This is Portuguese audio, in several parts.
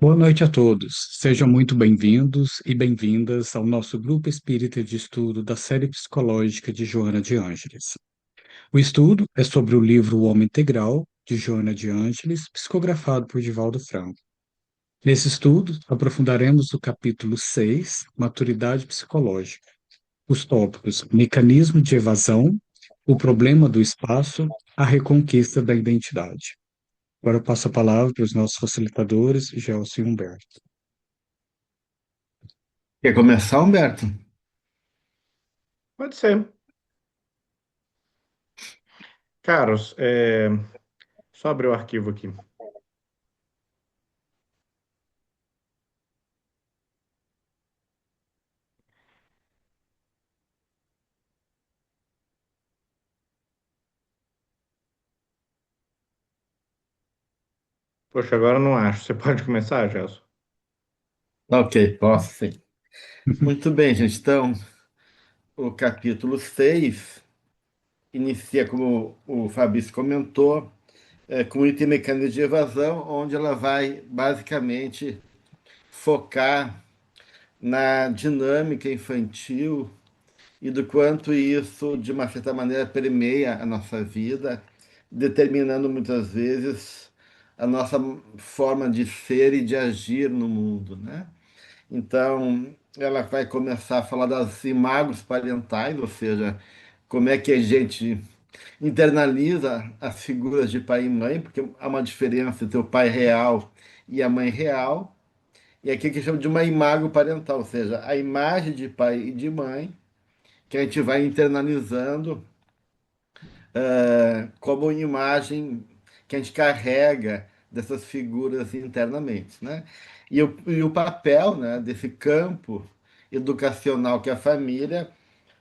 Boa noite a todos. Sejam muito bem-vindos e bem-vindas ao nosso grupo espírita de estudo da série psicológica de Joana de Ângeles. O estudo é sobre o livro O Homem Integral, de Joana de Ângeles, psicografado por Divaldo Franco. Nesse estudo, aprofundaremos o capítulo 6, Maturidade Psicológica, os tópicos Mecanismo de Evasão, o problema do espaço, a reconquista da identidade. Agora eu passo a palavra para os nossos facilitadores, Gelson e Humberto. Quer começar, Humberto? Pode ser. Caros, só abrir o arquivo aqui. Poxa, agora eu não acho. Você pode começar, Gelson? Ok, posso sim. Muito bem, gente. Então, o capítulo 6 inicia, como o Fabrício comentou, com o item mecânico de evasão, onde ela vai basicamente focar na dinâmica infantil e do quanto isso, de uma certa maneira, permeia a nossa vida, determinando muitas vezes a nossa forma de ser e de agir no mundo, né? Então, ela vai começar a falar das imagens parentais, ou seja, como é que a gente internaliza as figuras de pai e mãe, porque há uma diferença entre o pai real e a mãe real. E aqui que chama de uma imagem parental, ou seja, a imagem de pai e de mãe que a gente vai internalizando como imagem que a gente carrega dessas figuras internamente, né? E o papel, né, desse campo educacional que é a família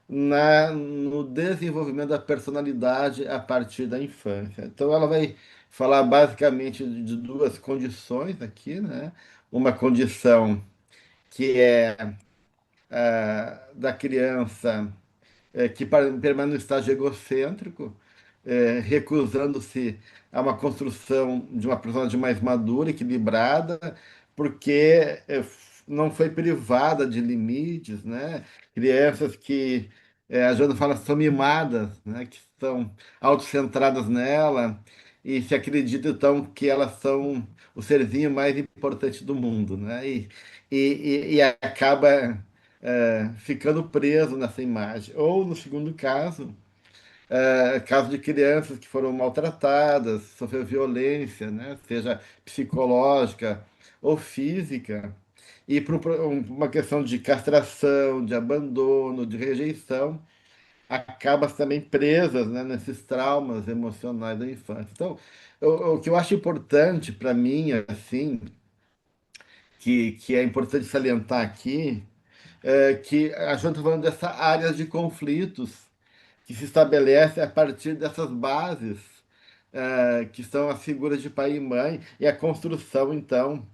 no desenvolvimento da personalidade a partir da infância. Então, ela vai falar basicamente de duas condições aqui, né? Uma condição que é da criança que permanece no estágio egocêntrico, recusando-se a uma construção de uma personagem mais madura, equilibrada, porque não foi privada de limites, né? Crianças que a Joana fala são mimadas, né? Que são autocentradas nela e se acreditam então que elas são o serzinho mais importante do mundo, né? E acaba ficando preso nessa imagem. Ou, no segundo caso, caso de crianças que foram maltratadas, sofreram violência, né, seja psicológica ou física, e por uma questão de castração, de abandono, de rejeição, acaba também presas, né, nesses traumas emocionais da infância. Então, o que eu acho importante para mim, assim, que é importante salientar aqui, que a gente está falando dessa área de conflitos que se estabelece a partir dessas bases, que são as figuras de pai e mãe, e a construção, então,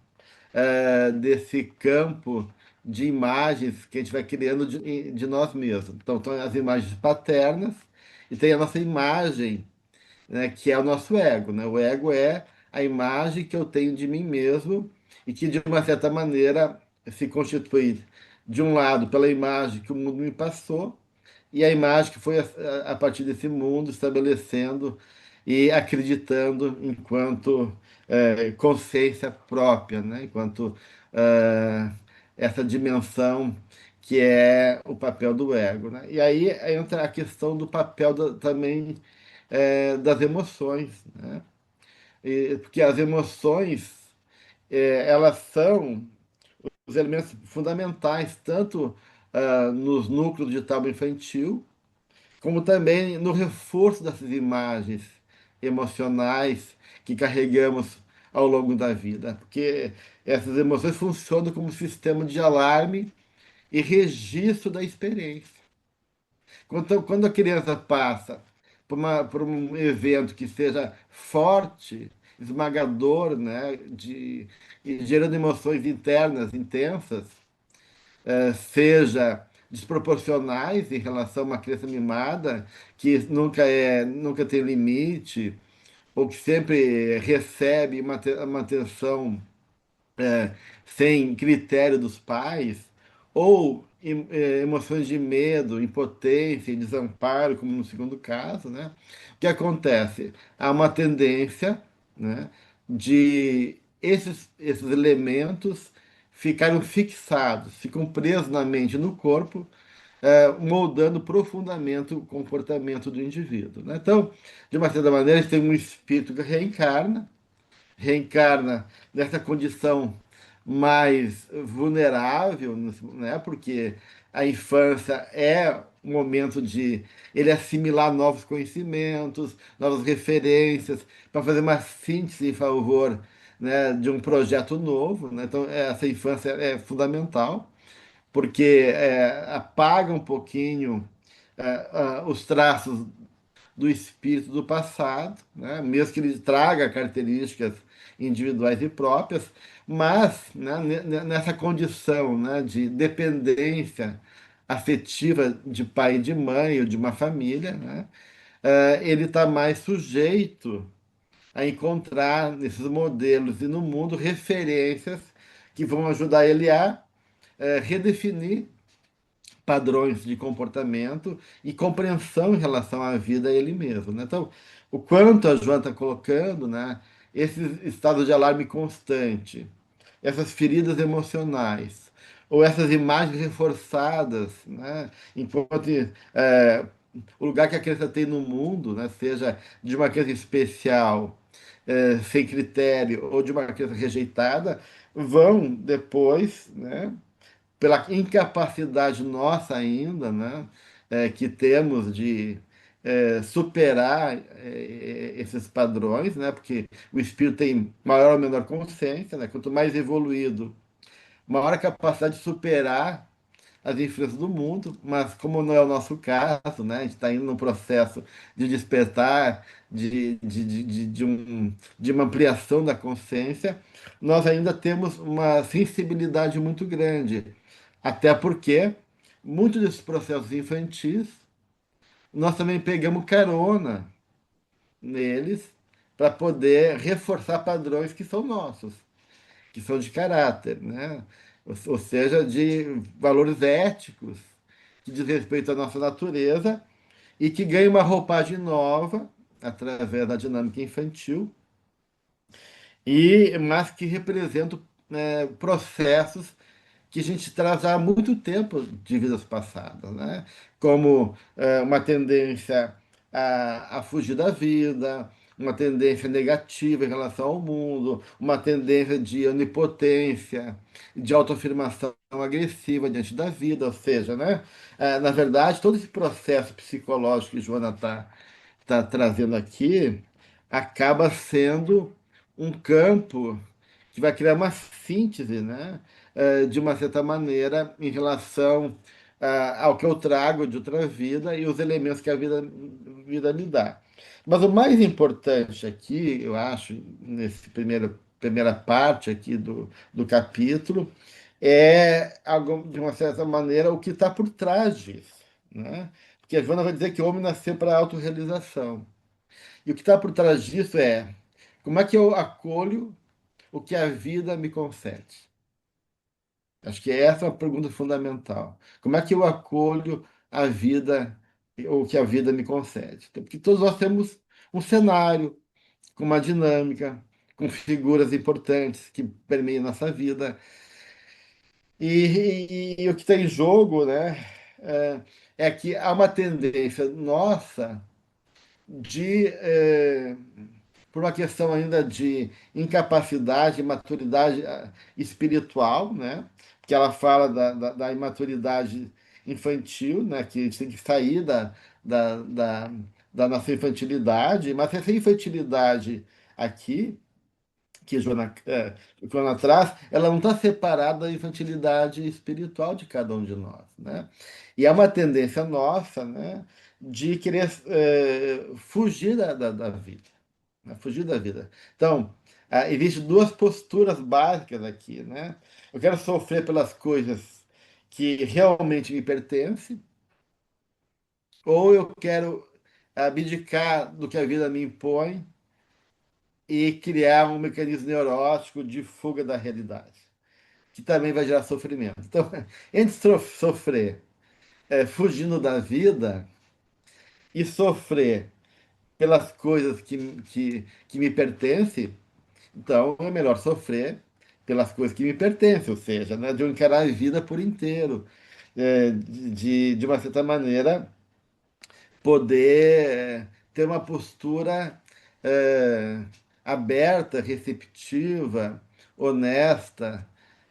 desse campo de imagens que a gente vai criando de nós mesmos. Então, tem as imagens paternas e tem a nossa imagem, né, que é o nosso ego, né? O ego é a imagem que eu tenho de mim mesmo e que, de uma certa maneira, se constitui, de um lado, pela imagem que o mundo me passou, e a imagem que foi a partir desse mundo estabelecendo e acreditando enquanto consciência própria, né? Enquanto eh, essa dimensão que é o papel do ego, né? E aí entra a questão do papel também das emoções, né? Porque as emoções elas são os elementos fundamentais tanto nos núcleos de trauma infantil como também no reforço dessas imagens emocionais que carregamos ao longo da vida, porque essas emoções funcionam como sistema de alarme e registro da experiência. Quando a criança passa por um evento que seja forte, esmagador, né, e gerando emoções internas intensas, seja desproporcionais em relação a uma criança mimada, que nunca tem limite, ou que sempre recebe uma atenção é, sem critério dos pais, ou emoções de medo, impotência e desamparo, como no segundo caso, né? O que acontece? Há uma tendência, né, de esses elementos ficarem fixados, ficam presos na mente e no corpo, moldando profundamente o comportamento do indivíduo, né? Então, de uma certa maneira, a gente tem um espírito que reencarna nessa condição mais vulnerável, né? Porque a infância é um momento de ele assimilar novos conhecimentos, novas referências, para fazer uma síntese em favor, né, de um projeto novo, né? Então, essa infância é fundamental, porque apaga um pouquinho os traços do espírito do passado, né? Mesmo que ele traga características individuais e próprias, mas, né, nessa condição, né, de dependência afetiva de pai e de mãe ou de uma família, né, ele está mais sujeito a encontrar nesses modelos e no mundo referências que vão ajudar ele a redefinir padrões de comportamento e compreensão em relação à vida e ele mesmo, né? Então, o quanto a Joana está colocando, né? Esse estado de alarme constante, essas feridas emocionais, ou essas imagens reforçadas, né? Enquanto o lugar que a criança tem no mundo, né? Seja de uma criança especial, sem critério, ou de uma criança rejeitada, vão depois, né, pela incapacidade nossa ainda, né, que temos de superar esses padrões, né, porque o espírito tem maior ou menor consciência, né, quanto mais evoluído, maior a capacidade de superar as influências do mundo, mas como não é o nosso caso, né, a gente está indo num processo de despertar, de uma ampliação da consciência, nós ainda temos uma sensibilidade muito grande, até porque muitos desses processos infantis, nós também pegamos carona neles para poder reforçar padrões que são nossos, que são de caráter, né? Ou seja, de valores éticos que diz respeito à nossa natureza e que ganha uma roupagem nova através da dinâmica infantil, mas que representam processos que a gente traz há muito tempo de vidas passadas, né? Como uma tendência a fugir da vida, uma tendência negativa em relação ao mundo, uma tendência de onipotência, de autoafirmação agressiva diante da vida, ou seja, né? Na verdade, todo esse processo psicológico que Joana está trazendo aqui acaba sendo um campo que vai criar uma síntese, né, de uma certa maneira, em relação ao que eu trago de outra vida e os elementos que a vida me dá. Mas o mais importante aqui, eu acho, nesse primeira parte aqui do capítulo, de uma certa maneira, o que está por trás disso, né? Porque a Joana vai dizer que o homem nasceu para a autorrealização. E o que está por trás disso é como é que eu acolho o que a vida me concede? Acho que essa é uma pergunta fundamental. Como é que eu acolho a vida, o que a vida me concede? Então, porque todos nós temos um cenário, com uma dinâmica, com figuras importantes que permeiam nossa vida. E o que está em jogo, né, é que há uma tendência nossa por uma questão ainda de incapacidade, maturidade espiritual, né? Que ela fala da imaturidade infantil, né? Que a gente tem que sair da, da, da nossa infantilidade, mas essa infantilidade aqui, que Joana traz, ela não está separada da infantilidade espiritual de cada um de nós, né? E é uma tendência nossa, né, de querer fugir da vida, né? Fugir da vida. Então, existem duas posturas básicas aqui, né? Eu quero sofrer pelas coisas que realmente me pertencem, ou eu quero abdicar do que a vida me impõe e criar um mecanismo neurótico de fuga da realidade, que também vai gerar sofrimento. Então, entre sofrer fugindo da vida e sofrer pelas coisas que me pertencem, então é melhor sofrer pelas coisas que me pertencem, ou seja, né, de eu encarar a vida por inteiro, de uma certa maneira poder ter uma postura é, aberta, receptiva, honesta,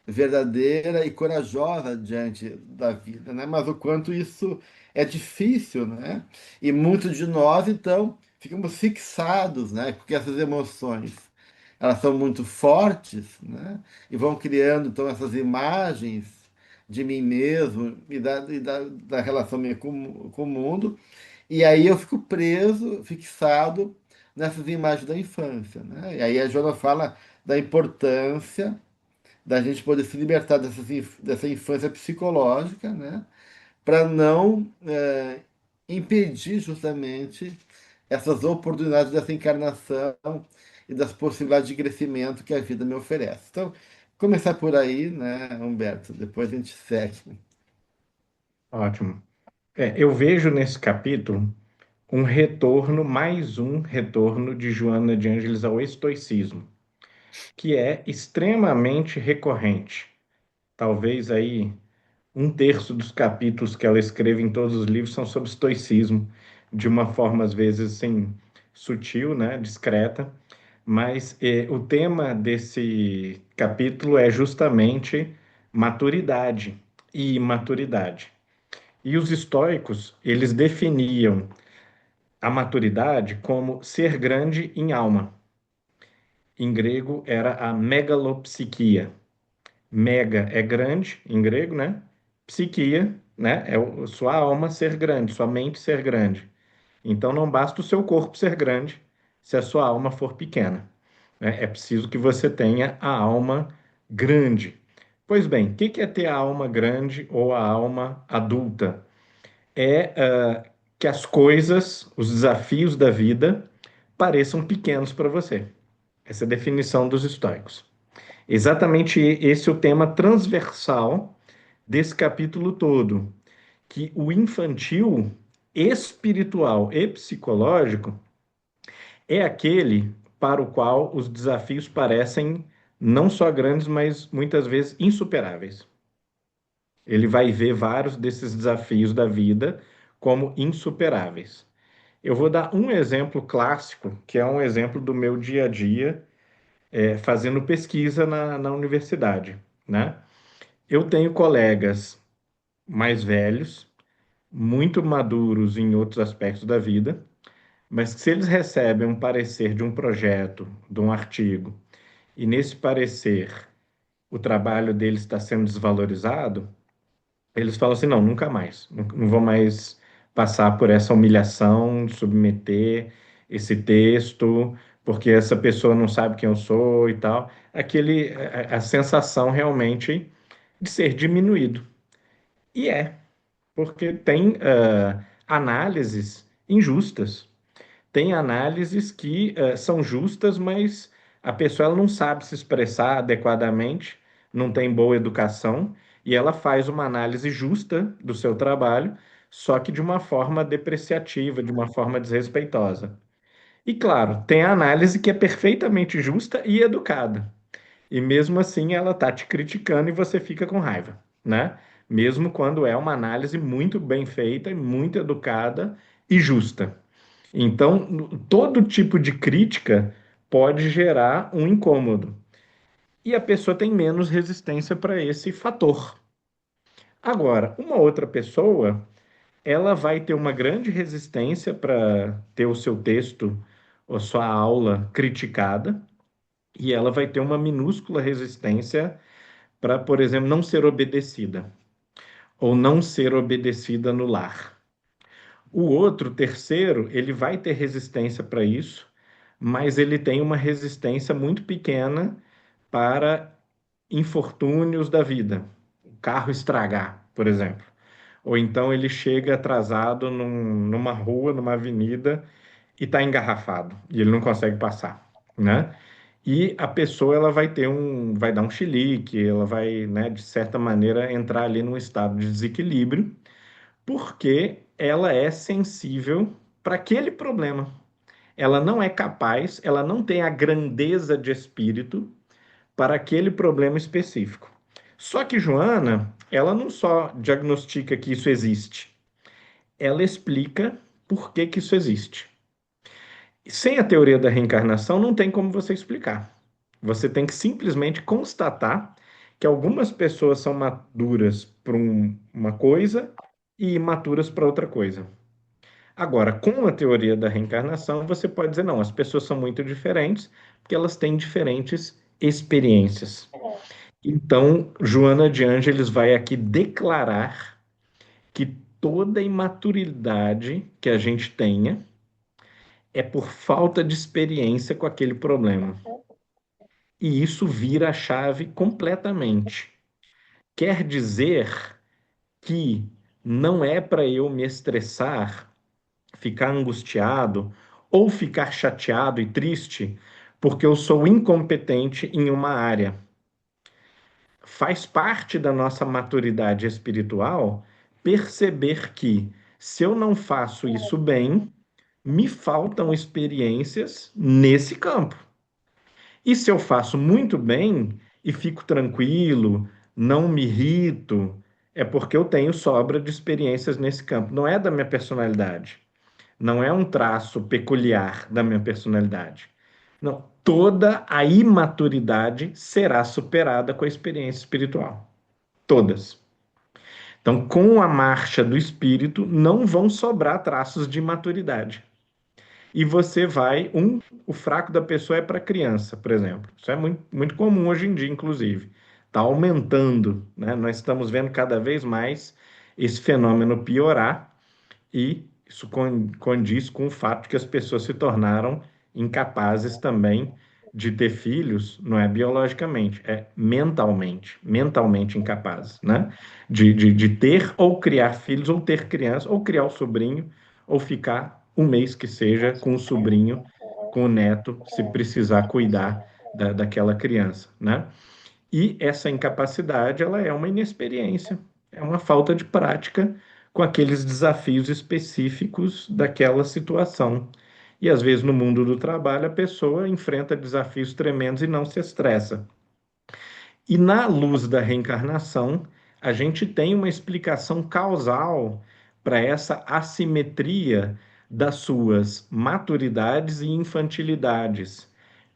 verdadeira e corajosa diante da vida, né? Mas o quanto isso é difícil, né? E muitos de nós, então, ficamos fixados, né? Porque essas emoções, elas são muito fortes, né? E vão criando, então, essas imagens de mim mesmo da relação minha com o mundo, e aí eu fico preso, fixado nessas imagens da infância, né? E aí a Joana fala da importância da gente poder se libertar dessa infância psicológica, né? Para não impedir justamente essas oportunidades dessa encarnação e das possibilidades de crescimento que a vida me oferece. Então, começar por aí, né, Humberto? Depois a gente segue. Ótimo. Eu vejo nesse capítulo um retorno, mais um retorno de Joana de Ângeles ao estoicismo, que é extremamente recorrente. Talvez aí um terço dos capítulos que ela escreve em todos os livros são sobre estoicismo, de uma forma às vezes assim sutil, né, discreta, mas o tema desse capítulo é justamente maturidade e imaturidade. E os estoicos, eles definiam a maturidade como ser grande em alma. Em grego era a megalopsiquia. Mega é grande em grego, né? Psiquia, né? É sua alma ser grande, sua mente ser grande. Então não basta o seu corpo ser grande se a sua alma for pequena, né? É preciso que você tenha a alma grande. Pois bem, o que é ter a alma grande ou a alma adulta? É que as coisas, os desafios da vida pareçam pequenos para você. Essa é a definição dos estoicos. Exatamente esse é o tema transversal desse capítulo todo, que o infantil espiritual e psicológico é aquele para o qual os desafios parecem não só grandes, mas muitas vezes insuperáveis. Ele vai ver vários desses desafios da vida como insuperáveis. Eu vou dar um exemplo clássico, que é um exemplo do meu dia a dia, fazendo pesquisa na universidade, né? Eu tenho colegas mais velhos, muito maduros em outros aspectos da vida, mas que se eles recebem um parecer de um projeto, de um artigo, e nesse parecer o trabalho deles está sendo desvalorizado, eles falam assim: não, nunca mais, não vou mais passar por essa humilhação de submeter esse texto, porque essa pessoa não sabe quem eu sou e tal. A sensação realmente de ser diminuído. E porque tem análises injustas. Tem análises que são justas, mas a pessoa ela não sabe se expressar adequadamente, não tem boa educação, e ela faz uma análise justa do seu trabalho, só que de uma forma depreciativa, de uma forma desrespeitosa. E claro, tem a análise que é perfeitamente justa e educada. E mesmo assim ela tá te criticando e você fica com raiva, né? Mesmo quando é uma análise muito bem feita, e muito educada e justa. Então, todo tipo de crítica pode gerar um incômodo. E a pessoa tem menos resistência para esse fator. Agora, uma outra pessoa, ela vai ter uma grande resistência para ter o seu texto ou sua aula criticada, e ela vai ter uma minúscula resistência para, por exemplo, não ser obedecida ou não ser obedecida no lar. O outro, terceiro, ele vai ter resistência para isso, mas ele tem uma resistência muito pequena para infortúnios da vida, o carro estragar, por exemplo. Ou então ele chega atrasado numa rua, numa avenida e está engarrafado e ele não consegue passar. né? E a pessoa ela vai dar um chilique, ela vai, né, de certa maneira entrar ali num estado de desequilíbrio, porque ela é sensível para aquele problema. Ela não é capaz, ela não tem a grandeza de espírito para aquele problema específico. Só que Joana, ela não só diagnostica que isso existe, ela explica por que que isso existe. Sem a teoria da reencarnação, não tem como você explicar. Você tem que simplesmente constatar que algumas pessoas são maduras para uma coisa e imaturas para outra coisa. Agora, com a teoria da reencarnação, você pode dizer, não, as pessoas são muito diferentes porque elas têm diferentes experiências. Então, Joana de Ângeles vai aqui declarar que toda imaturidade que a gente tenha é por falta de experiência com aquele problema. E isso vira a chave completamente. Quer dizer que não é para eu me estressar, ficar angustiado ou ficar chateado e triste porque eu sou incompetente em uma área. Faz parte da nossa maturidade espiritual perceber que se eu não faço isso bem, me faltam experiências nesse campo. E se eu faço muito bem e fico tranquilo, não me irrito, é porque eu tenho sobra de experiências nesse campo. Não é da minha personalidade. Não é um traço peculiar da minha personalidade. Não, toda a imaturidade será superada com a experiência espiritual. Todas. Então, com a marcha do espírito, não vão sobrar traços de imaturidade. E você vai, o fraco da pessoa é para criança, por exemplo. Isso é muito, muito comum hoje em dia, inclusive. Está aumentando, né? Nós estamos vendo cada vez mais esse fenômeno piorar e isso condiz com o fato de que as pessoas se tornaram incapazes também de ter filhos, não é biologicamente, é mentalmente incapazes, né? De ter ou criar filhos, ou ter criança, ou criar o sobrinho, ou ficar um mês que seja com o sobrinho, com o neto, se precisar cuidar daquela criança, né? E essa incapacidade, ela é uma inexperiência, é uma falta de prática com aqueles desafios específicos daquela situação. E às vezes no mundo do trabalho a pessoa enfrenta desafios tremendos e não se estressa. E na luz da reencarnação, a gente tem uma explicação causal para essa assimetria das suas maturidades e infantilidades,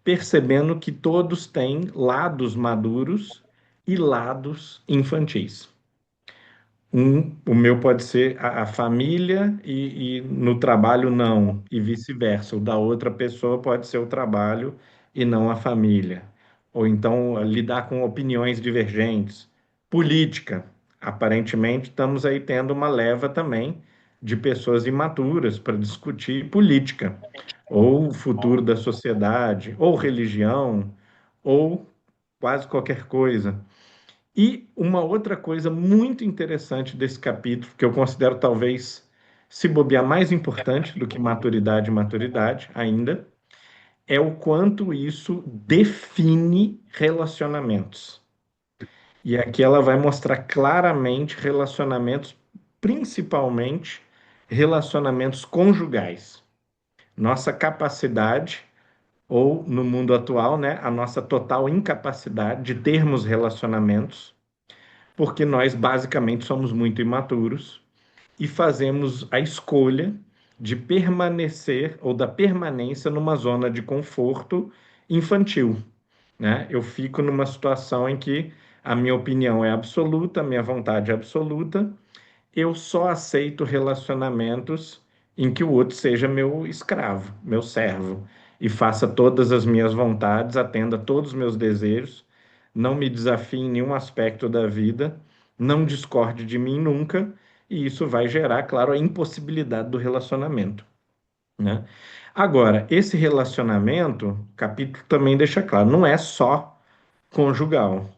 percebendo que todos têm lados maduros e lados infantis. O meu pode ser a família e no trabalho não, e vice-versa. O da outra pessoa pode ser o trabalho e não a família. Ou então lidar com opiniões divergentes. Política. Aparentemente, estamos aí tendo uma leva também de pessoas imaturas para discutir política, ou o futuro da sociedade, ou religião, ou quase qualquer coisa. E uma outra coisa muito interessante desse capítulo, que eu considero talvez, se bobear, mais importante do que maturidade e maturidade ainda, é o quanto isso define relacionamentos. E aqui ela vai mostrar claramente relacionamentos, principalmente relacionamentos conjugais. Nossa capacidade, ou no mundo atual, né, a nossa total incapacidade de termos relacionamentos porque nós basicamente somos muito imaturos e fazemos a escolha de permanecer ou da permanência numa zona de conforto infantil, né? Eu fico numa situação em que a minha opinião é absoluta, a minha vontade é absoluta, eu só aceito relacionamentos em que o outro seja meu escravo, meu servo, e faça todas as minhas vontades, atenda todos os meus desejos, não me desafie em nenhum aspecto da vida, não discorde de mim nunca, e isso vai gerar, claro, a impossibilidade do relacionamento, né? Agora, esse relacionamento, o capítulo também deixa claro, não é só conjugal,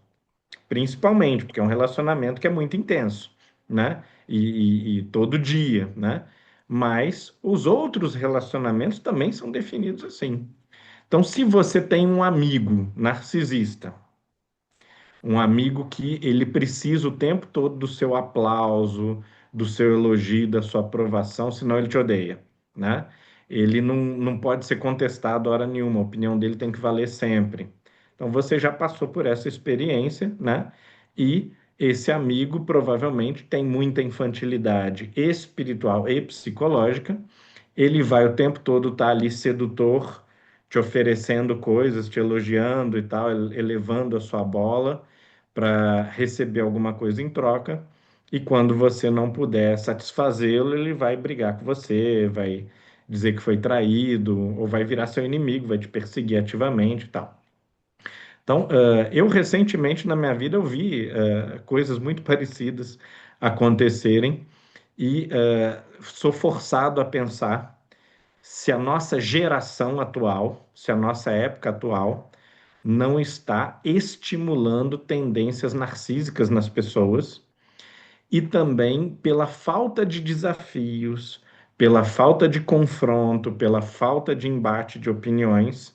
principalmente, porque é um relacionamento que é muito intenso, né? E todo dia, né? Mas os outros relacionamentos também são definidos assim. Então, se você tem um amigo narcisista, um amigo que ele precisa o tempo todo do seu aplauso, do seu elogio, da sua aprovação, senão ele te odeia, né? Ele não pode ser contestado a hora nenhuma, a opinião dele tem que valer sempre. Então você já passou por essa experiência, né? E esse amigo provavelmente tem muita infantilidade espiritual e psicológica. Ele vai o tempo todo estar ali sedutor, te oferecendo coisas, te elogiando e tal, elevando a sua bola para receber alguma coisa em troca. E quando você não puder satisfazê-lo, ele vai brigar com você, vai dizer que foi traído, ou vai virar seu inimigo, vai te perseguir ativamente e tal. Então, eu recentemente na minha vida eu vi coisas muito parecidas acontecerem e sou forçado a pensar se a nossa geração atual, se a nossa época atual não está estimulando tendências narcísicas nas pessoas e também pela falta de desafios, pela falta de confronto, pela falta de embate de opiniões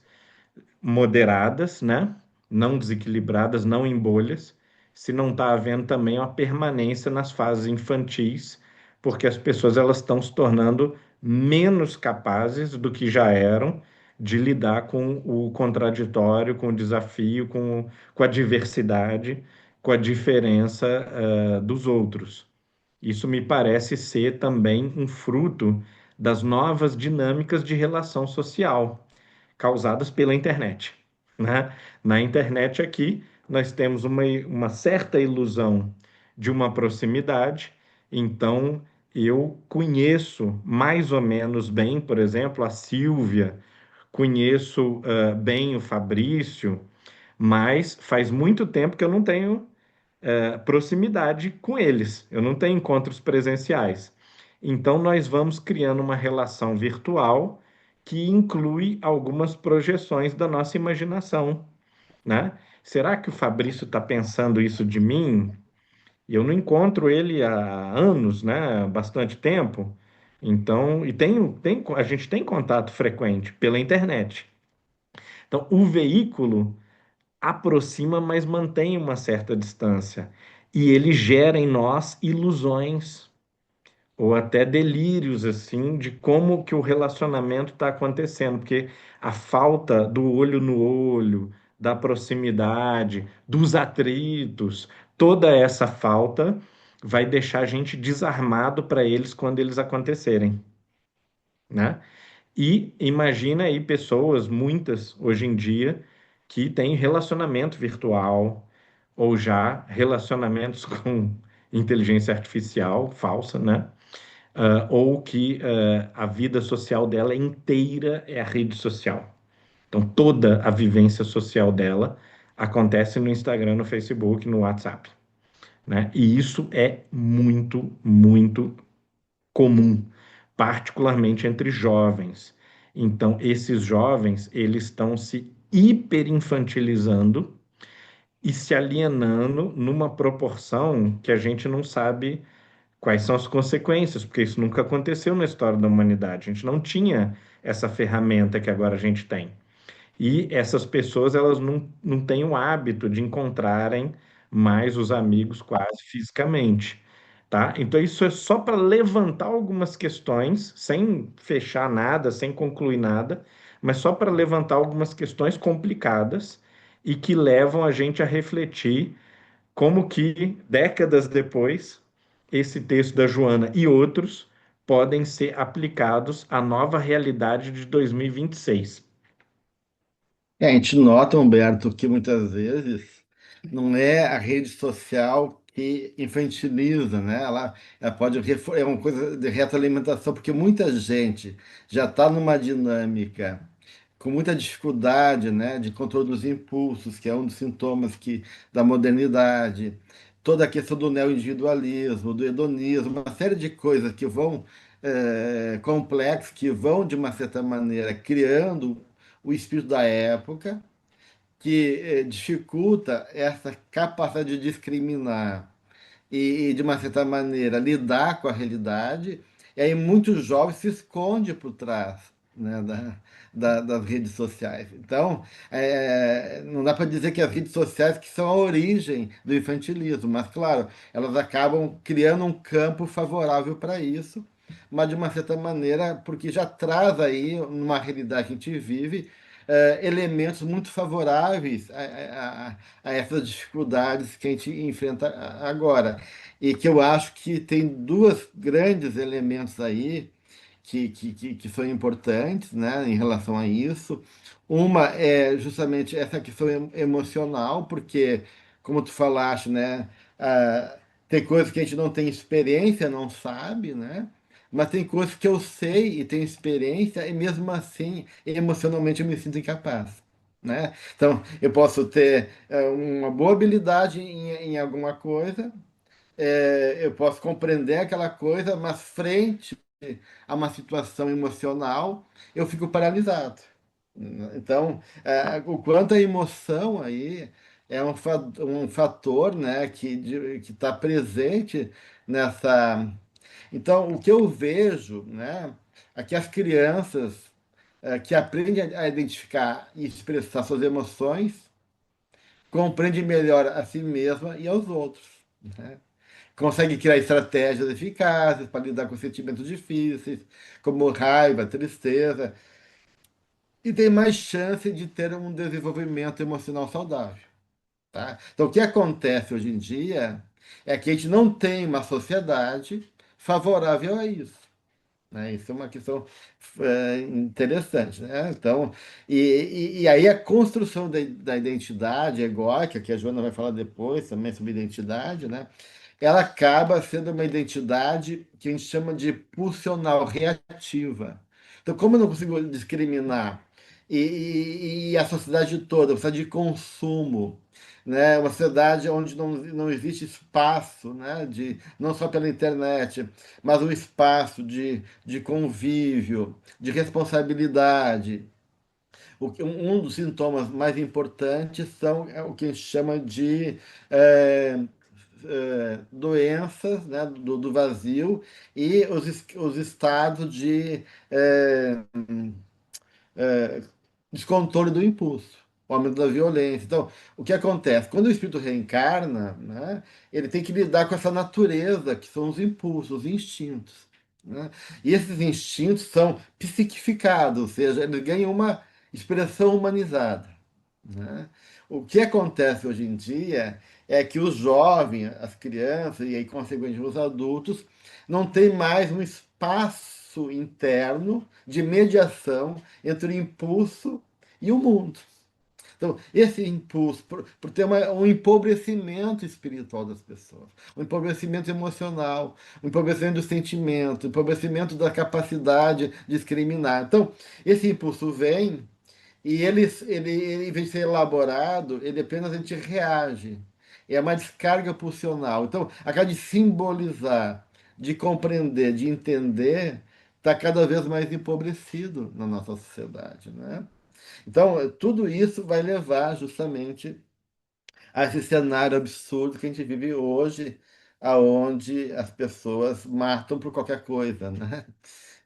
moderadas, né? Não desequilibradas, não em bolhas, se não está havendo também uma permanência nas fases infantis, porque as pessoas elas estão se tornando menos capazes do que já eram de lidar com o contraditório, com o desafio, com a diversidade, com a diferença, dos outros. Isso me parece ser também um fruto das novas dinâmicas de relação social causadas pela internet, né? Na internet aqui, nós temos uma certa ilusão de uma proximidade, então eu conheço mais ou menos bem, por exemplo, a Silvia, conheço bem o Fabrício, mas faz muito tempo que eu não tenho proximidade com eles, eu não tenho encontros presenciais. Então, nós vamos criando uma relação virtual que inclui algumas projeções da nossa imaginação, né? Será que o Fabrício está pensando isso de mim? Eu não encontro ele há anos, né? Bastante tempo. Então, a gente tem contato frequente pela internet. Então, o veículo aproxima, mas mantém uma certa distância. E ele gera em nós ilusões ou até delírios assim de como que o relacionamento está acontecendo, porque a falta do olho no olho, da proximidade, dos atritos, toda essa falta vai deixar a gente desarmado para eles quando eles acontecerem, né? E imagina aí pessoas, muitas hoje em dia, que têm relacionamento virtual ou já relacionamentos com inteligência artificial falsa, né? Ou que a vida social dela inteira é a rede social. Então, toda a vivência social dela acontece no Instagram, no Facebook, no WhatsApp, né? E isso é muito, muito comum, particularmente entre jovens. Então, esses jovens, eles estão se hiperinfantilizando e se alienando numa proporção que a gente não sabe quais são as consequências, porque isso nunca aconteceu na história da humanidade. A gente não tinha essa ferramenta que agora a gente tem. E essas pessoas, elas não têm o hábito de encontrarem mais os amigos quase fisicamente, tá? Então, isso é só para levantar algumas questões, sem fechar nada, sem concluir nada, mas só para levantar algumas questões complicadas e que levam a gente a refletir como que, décadas depois, esse texto da Joana e outros podem ser aplicados à nova realidade de 2026. A gente nota, Humberto, que muitas vezes não é a rede social que infantiliza, né? Ela pode, é uma coisa de retroalimentação, porque muita gente já está numa dinâmica com muita dificuldade, né, de controle dos impulsos, que é um dos sintomas da modernidade, toda a questão do neo-individualismo, do hedonismo, uma série de coisas que vão, complexas, que vão, de uma certa maneira, criando o espírito da época, que dificulta essa capacidade de discriminar de uma certa maneira, lidar com a realidade. E aí muitos jovens se escondem por trás. né, das redes sociais. Então, não dá para dizer que as redes sociais que são a origem do infantilismo, mas, claro, elas acabam criando um campo favorável para isso, mas de uma certa maneira, porque já traz aí, numa realidade que a gente vive, elementos muito favoráveis a essas dificuldades que a gente enfrenta agora. E que eu acho que tem dois grandes elementos aí que são importantes, né, em relação a isso. Uma é justamente essa questão emocional, porque, como tu falaste, né, tem coisas que a gente não tem experiência, não sabe, né? Mas tem coisas que eu sei e tenho experiência, e mesmo assim, emocionalmente, eu me sinto incapaz. Né? Então, eu posso ter uma boa habilidade em alguma coisa, eu posso compreender aquela coisa, mas frente a uma situação emocional, eu fico paralisado. Então, o quanto a emoção aí é um fator, né, que está presente nessa. Então, o que eu vejo, né, é que as crianças que aprendem a identificar e expressar suas emoções compreendem melhor a si mesma e aos outros. Né? Consegue criar estratégias eficazes para lidar com sentimentos difíceis, como raiva, tristeza, e tem mais chance de ter um desenvolvimento emocional saudável. Tá? Então, o que acontece hoje em dia é que a gente não tem uma sociedade favorável a isso. Né? Isso é uma questão interessante. Né? Então, e aí a construção da identidade egóica, que a Joana vai falar depois também sobre identidade, né? Ela acaba sendo uma identidade que a gente chama de pulsional, reativa. Então, como eu não consigo discriminar, e a sociedade toda, precisa de consumo, né? Uma sociedade onde não existe espaço, né? Não só pela internet, mas um espaço de convívio, de responsabilidade. Um dos sintomas mais importantes são o que a gente chama de é, doenças, né, do vazio e os estados de é, descontrole do impulso, o aumento da violência. Então, o que acontece? Quando o espírito reencarna, né, ele tem que lidar com essa natureza, que são os impulsos, os instintos. Né? E esses instintos são psiquificados, ou seja, eles ganham uma expressão humanizada. Né? O que acontece hoje em dia é que os jovens, as crianças e aí, consequentemente, os adultos, não têm mais um espaço interno de mediação entre o impulso e o mundo. Então, esse impulso, por ter um empobrecimento espiritual das pessoas, um empobrecimento emocional, um empobrecimento do sentimento, um empobrecimento da capacidade de discriminar. Então, esse impulso vem e em vez de ser elaborado, ele apenas a gente reage. É uma descarga pulsional. Então, a cada de simbolizar, de compreender, de entender, está cada vez mais empobrecido na nossa sociedade, né? Então, tudo isso vai levar justamente a esse cenário absurdo que a gente vive hoje, aonde as pessoas matam por qualquer coisa, né?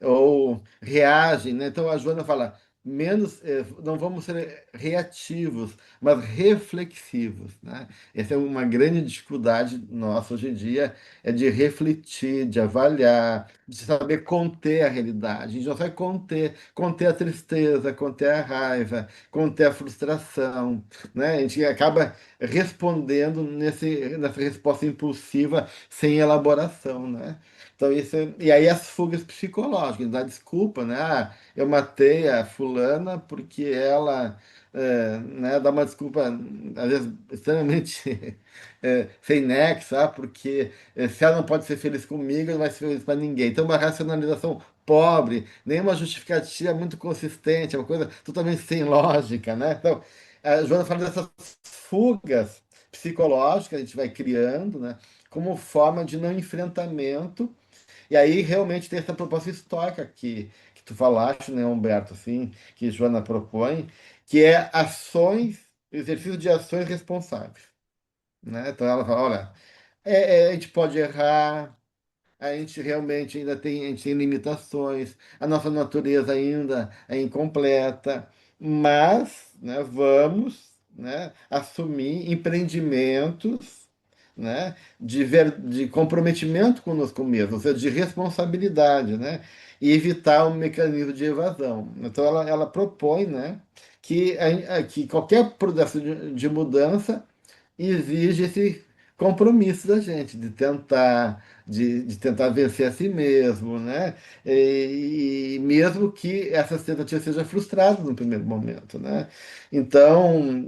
Ou reagem, né? Então a Joana fala, menos, não vamos ser reativos, mas reflexivos, né? Essa é uma grande dificuldade nossa hoje em dia, é de refletir, de avaliar, de saber conter a realidade. A gente não sabe conter a tristeza, conter a raiva, conter a frustração, né? A gente acaba respondendo nessa resposta impulsiva sem elaboração, né? Então, e aí as fugas psicológicas, dá desculpa, né? Ah, eu matei a fulana porque ela, né, dá uma desculpa, às vezes, extremamente sem nexo, ah, porque se ela não pode ser feliz comigo, ela não vai ser feliz para ninguém. Então, uma racionalização pobre, nenhuma justificativa muito consistente, é uma coisa totalmente sem lógica, né? Então, a Joana fala dessas fugas psicológicas que a gente vai criando, né? Como forma de não enfrentamento e aí realmente tem essa proposta histórica que tu falaste, né, Humberto, assim, que Joana propõe, que é ações, exercício de ações responsáveis, né? Então ela fala, olha, a gente pode errar, a gente realmente ainda tem, a gente tem limitações, a nossa natureza ainda é incompleta, mas, né, vamos, né, assumir empreendimentos, né, de comprometimento conosco mesmo, ou seja, de responsabilidade, né, e evitar um mecanismo de evasão. Então, ela propõe, né, que qualquer processo de mudança exige esse compromisso da gente, de tentar vencer a si mesmo, né? E mesmo que essa tentativa seja frustrada no primeiro momento, né? Então,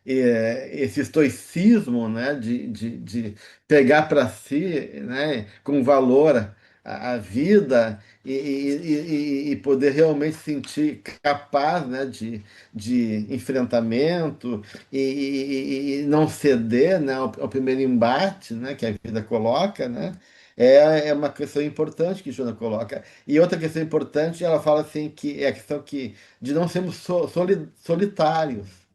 esse estoicismo, né, de pegar para si, né, com valor a vida e poder realmente sentir capaz, né, de enfrentamento e não ceder, né, ao primeiro embate, né, que a vida coloca, né, é uma questão importante que Joana coloca. E outra questão importante, ela fala assim que é a questão de não sermos solitários,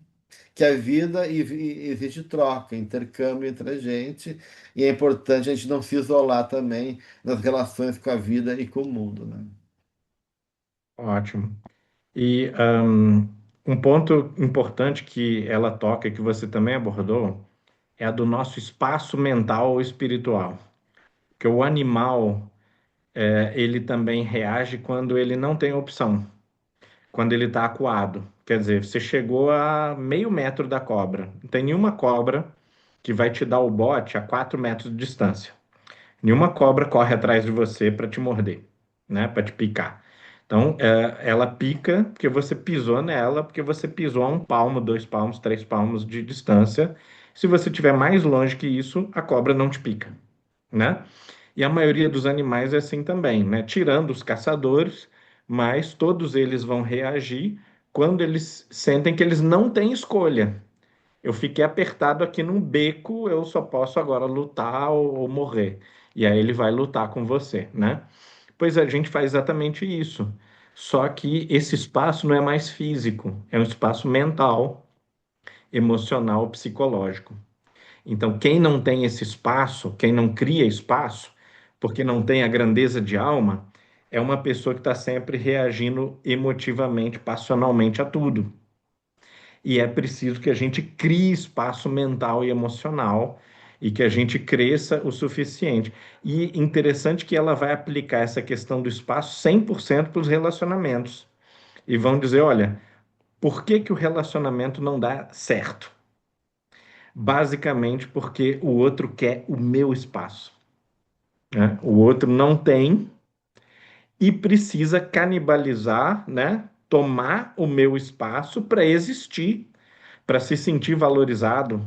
que a vida existe troca, intercâmbio entre a gente, e é importante a gente não se isolar também nas relações com a vida e com o mundo, né? Ótimo. E um ponto importante que ela toca, e que você também abordou, é a do nosso espaço mental ou espiritual. Que o animal, ele também reage quando ele não tem opção, quando ele está acuado. Quer dizer, você chegou a meio metro da cobra. Não tem nenhuma cobra que vai te dar o bote a 4 metros de distância. Nenhuma cobra corre atrás de você para te morder, né? Para te picar. Então, ela pica porque você pisou nela, porque você pisou a 1 palmo, 2 palmos, 3 palmos de distância. Se você estiver mais longe que isso, a cobra não te pica, né? E a maioria dos animais é assim também, né? Tirando os caçadores, mas todos eles vão reagir quando eles sentem que eles não têm escolha. Eu fiquei apertado aqui num beco, eu só posso agora lutar ou morrer. E aí ele vai lutar com você, né? Pois a gente faz exatamente isso. Só que esse espaço não é mais físico, é um espaço mental, emocional, psicológico. Então, quem não tem esse espaço, quem não cria espaço, porque não tem a grandeza de alma, é uma pessoa que está sempre reagindo emotivamente, passionalmente a tudo. E é preciso que a gente crie espaço mental e emocional e que a gente cresça o suficiente. E interessante que ela vai aplicar essa questão do espaço 100% para os relacionamentos. E vão dizer, olha, por que que o relacionamento não dá certo? Basicamente porque o outro quer o meu espaço, né? O outro não tem e precisa canibalizar, né? Tomar o meu espaço para existir, para se sentir valorizado,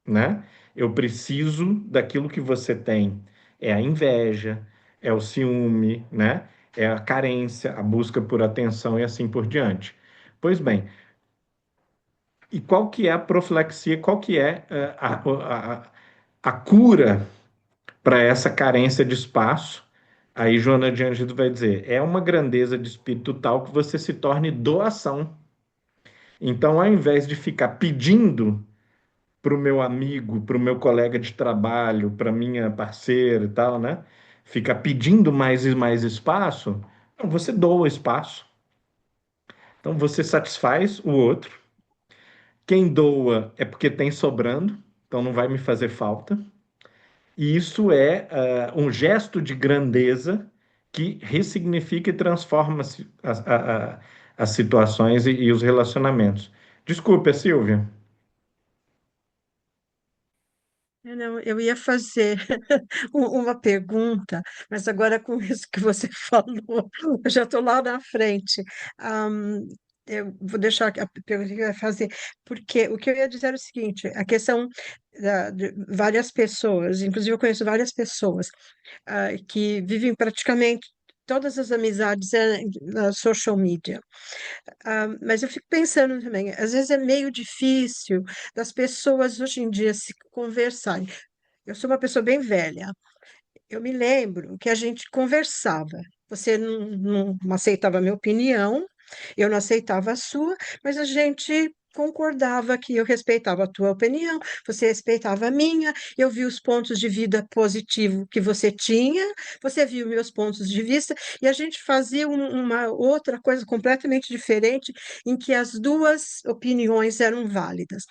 né? Eu preciso daquilo que você tem. É a inveja, é o ciúme, né? É a carência, a busca por atenção e assim por diante. Pois bem, e qual que é a profilaxia, qual que é a cura para essa carência de espaço? Aí Joana de Ângeles vai dizer, é uma grandeza de espírito tal que você se torne doação. Então, ao invés de ficar pedindo para o meu amigo, para o meu colega de trabalho, para minha parceira e tal, né? Fica pedindo mais e mais espaço, não, você doa espaço. Então você satisfaz o outro. Quem doa é porque tem sobrando, então não vai me fazer falta. E isso é um gesto de grandeza que ressignifica e transforma as situações e os relacionamentos. Desculpa, Silvia. Não, eu ia fazer uma pergunta, mas agora com isso que você falou, eu já estou lá na frente. Ahm, eu vou deixar a pergunta que eu ia fazer, porque o que eu ia dizer era o seguinte: a questão de várias pessoas, inclusive eu conheço várias pessoas que vivem praticamente todas as amizades na social media. Mas eu fico pensando também, às vezes é meio difícil das pessoas hoje em dia se conversarem. Eu sou uma pessoa bem velha. Eu me lembro que a gente conversava. Você não aceitava a minha opinião, eu não aceitava a sua, mas a gente concordava que eu respeitava a tua opinião, você respeitava a minha, eu vi os pontos de vida positivos que você tinha, você viu meus pontos de vista, e a gente fazia uma outra coisa completamente diferente, em que as duas opiniões eram válidas.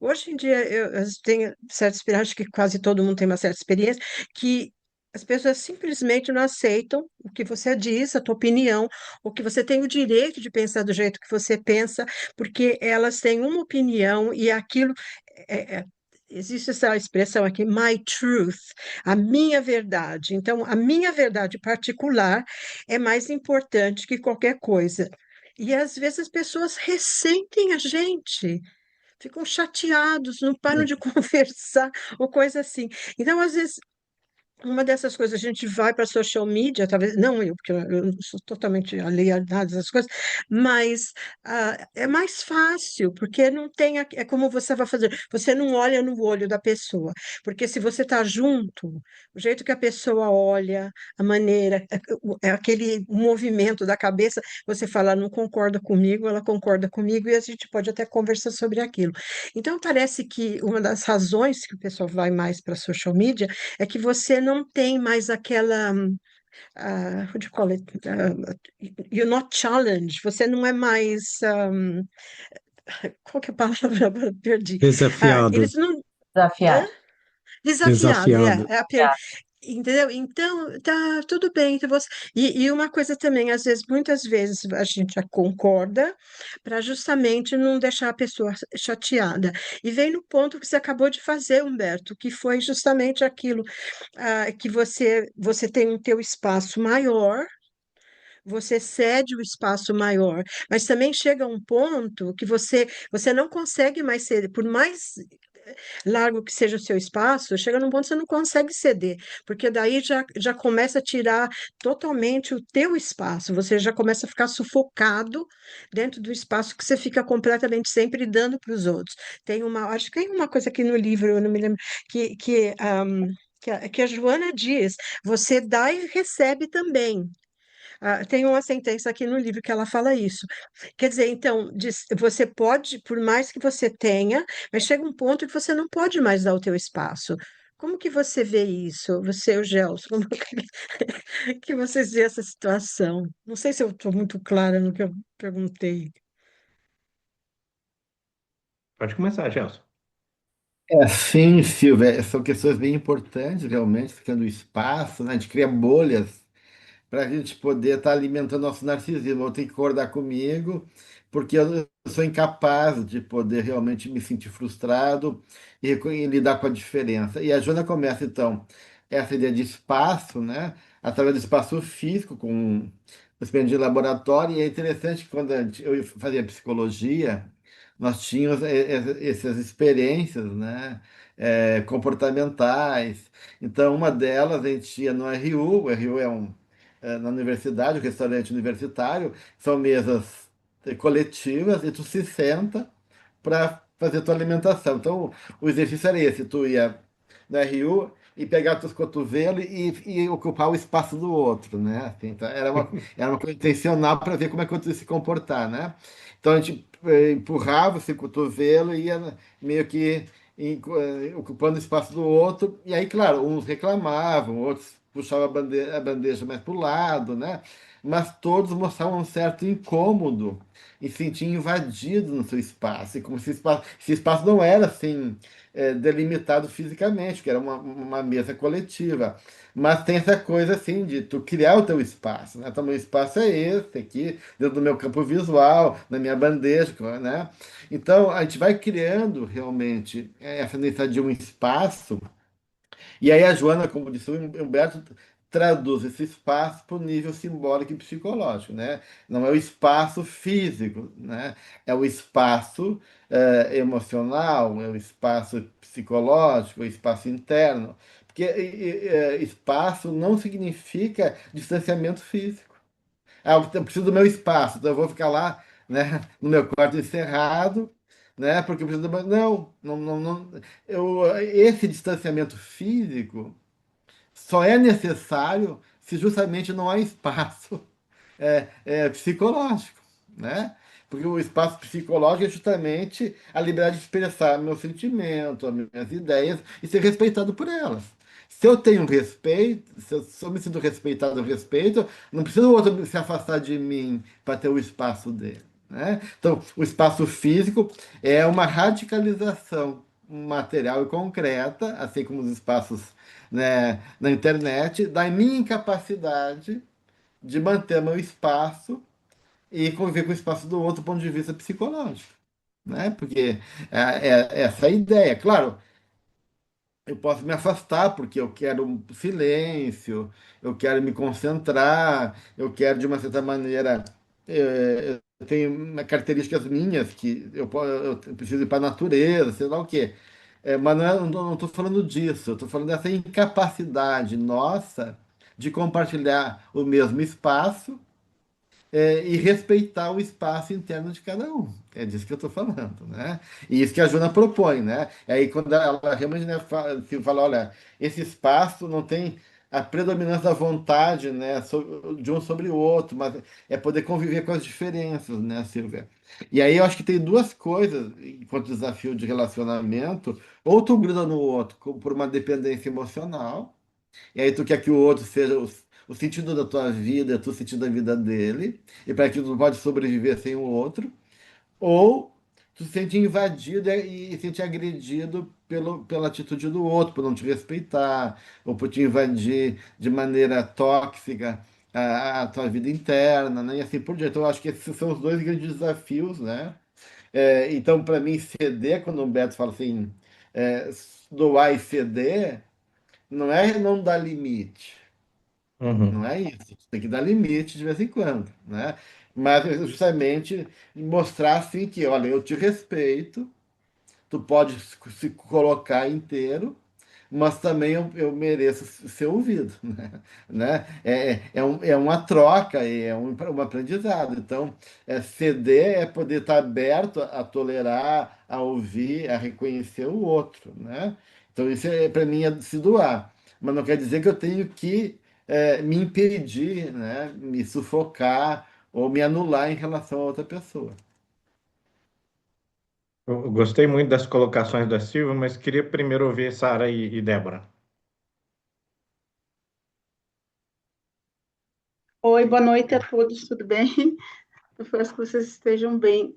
Hoje em dia, eu tenho certa experiência, acho que quase todo mundo tem uma certa experiência, que as pessoas simplesmente não aceitam o que você diz, a tua opinião, ou que você tem o direito de pensar do jeito que você pensa, porque elas têm uma opinião e aquilo. é- é- Existe essa expressão aqui, my truth, a minha verdade. Então, a minha verdade particular é mais importante que qualquer coisa. E às vezes as pessoas ressentem a gente, ficam chateados, não param de conversar ou coisa assim. Então, às vezes, uma dessas coisas, a gente vai para a social media, talvez, não eu, porque eu não sou totalmente alheia a nada dessas coisas, mas é mais fácil, porque não tem, é como você vai fazer, você não olha no olho da pessoa, porque se você está junto, o jeito que a pessoa olha, a maneira, é aquele movimento da cabeça, você fala, não concorda comigo, ela concorda comigo, e a gente pode até conversar sobre aquilo. Então, parece que uma das razões que o pessoal vai mais para a social media é que você não tem mais aquela, what do you call it? You're not challenged, você não é mais, qual que é a palavra? Agora perdi. Desafiado, Eles não, hã? Desafiado. Desafiado, desafiado. entendeu? Então, tá tudo bem. Então e uma coisa também, às vezes, muitas vezes a gente já concorda para justamente não deixar a pessoa chateada. E vem no ponto que você acabou de fazer, Humberto, que foi justamente aquilo, que você tem um teu espaço maior, você cede o espaço maior, mas também chega um ponto que você não consegue mais ceder, por mais largo que seja o seu espaço, chega num ponto que você não consegue ceder, porque daí já começa a tirar totalmente o teu espaço, você já começa a ficar sufocado dentro do espaço que você fica completamente sempre dando para os outros. Acho que tem uma coisa aqui no livro, eu não me lembro, que a Joana diz, você dá e recebe também. Tem uma sentença aqui no livro que ela fala isso. Quer dizer, então, você pode, por mais que você tenha, mas chega um ponto que você não pode mais dar o teu espaço. Como que você vê isso? Você, o Gelson, como que vocês vê essa situação? Não sei se eu estou muito clara no que eu perguntei. Pode começar, Gelson. Sim, Silvia, são questões bem importantes, realmente, ficando espaço, né? A gente cria bolhas para a gente poder estar alimentando nosso narcisismo. Eu tenho que concordar comigo, porque eu sou incapaz de poder realmente me sentir frustrado e lidar com a diferença. E a Joana começa, então, essa ideia de espaço, né? Através do espaço físico, com o experiência de laboratório, e é interessante que quando eu fazia psicologia, nós tínhamos essas experiências, né? Comportamentais. Então, uma delas a gente ia no RU, o RU é na universidade, o restaurante universitário, são mesas coletivas e tu se senta para fazer tua alimentação. Então, o exercício era esse, tu ia no RU e pegar teus cotovelos e ocupar o espaço do outro, né? Assim, então, era uma coisa intencional para ver como é que o outro ia se comportar, né? Então, a gente empurrava esse cotovelo e ia meio que ocupando o espaço do outro. E aí, claro, uns reclamavam, outros puxavam a bandeja mais para o lado, né? Mas todos mostravam um certo incômodo e se sentiam invadidos no seu espaço. E como se esse espaço não era assim delimitado fisicamente, que era uma mesa coletiva. Mas tem essa coisa assim de tu criar o teu espaço, né? Então, meu espaço é esse aqui, dentro do meu campo visual, na minha bandeja, né? Então, a gente vai criando realmente essa necessidade de um espaço, e aí a Joana, como disse o Humberto, traduz esse espaço para o nível simbólico e psicológico, né? Não é o espaço físico, né? É o espaço emocional, é o espaço psicológico, é o espaço interno. Porque espaço não significa distanciamento físico. Eu preciso do meu espaço, então eu vou ficar lá, né, no meu quarto encerrado, né, porque eu preciso do meu... Não, não, não, não. Esse distanciamento físico só é necessário se justamente não há espaço psicológico, né? Porque o espaço psicológico é justamente a liberdade de expressar meu sentimento, as minhas ideias e ser respeitado por elas. Se eu tenho respeito, se eu me sinto respeitado, eu respeito, não precisa o outro se afastar de mim para ter o espaço dele, né? Então, o espaço físico é uma radicalização material e concreta, assim como os espaços, né, na internet, da minha incapacidade de manter meu espaço e conviver com o espaço do outro do ponto de vista psicológico, né? Porque é essa a ideia. Claro, eu posso me afastar porque eu quero um silêncio, eu quero me concentrar, eu quero, de uma certa maneira, eu tenho características minhas que eu preciso ir para a natureza, sei lá o quê. Mas não estou falando disso, eu estou falando dessa incapacidade nossa de compartilhar o mesmo espaço e respeitar o espaço interno de cada um. É disso que eu estou falando, né? E isso que a Juna propõe, né? Aí quando ela realmente, né, fala, olha, esse espaço não tem a predominância da vontade, né, de um sobre o outro, mas é poder conviver com as diferenças, né, Silvia? E aí eu acho que tem duas coisas enquanto desafio de relacionamento, ou tu gruda no outro por uma dependência emocional, e aí tu quer que o outro seja o sentido da tua vida, tu o sentido da vida dele, e para que tu não pode sobreviver sem o outro, ou tu se sente invadido e se sente agredido pela atitude do outro, por não te respeitar, ou por te invadir de maneira tóxica a tua vida interna, né? E assim por diante. Então, eu acho que esses são os dois grandes desafios, né? Então, para mim, ceder, quando o Beto fala assim, é, doar e ceder, não é não dar limite. Não Uhum. é isso. Tem que dar limite de vez em quando, né? Mas é justamente mostrar assim que, olha, eu te respeito, tu pode se colocar inteiro, mas também eu mereço ser ouvido, né? É uma troca, um aprendizado. Então, ceder é poder estar aberto a tolerar, a ouvir, a reconhecer o outro, né? Então, isso para mim é se doar. Mas não quer dizer que eu tenho que me impedir, né? Me sufocar ou me anular em relação a outra pessoa. Eu gostei muito das colocações da Silvia, mas queria primeiro ouvir Sara e Débora. Oi, boa noite a todos, tudo bem? Eu espero que vocês estejam bem.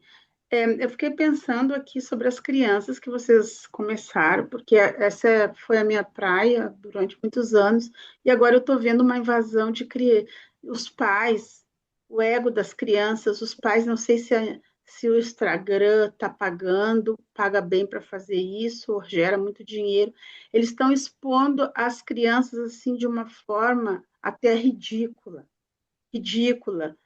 Eu fiquei pensando aqui sobre as crianças que vocês começaram, porque essa foi a minha praia durante muitos anos, e agora eu estou vendo uma invasão de os pais, o ego das crianças, os pais, não sei se o Instagram está pagando, paga bem para fazer isso, ou gera muito dinheiro. Eles estão expondo as crianças assim de uma forma até ridícula, ridícula.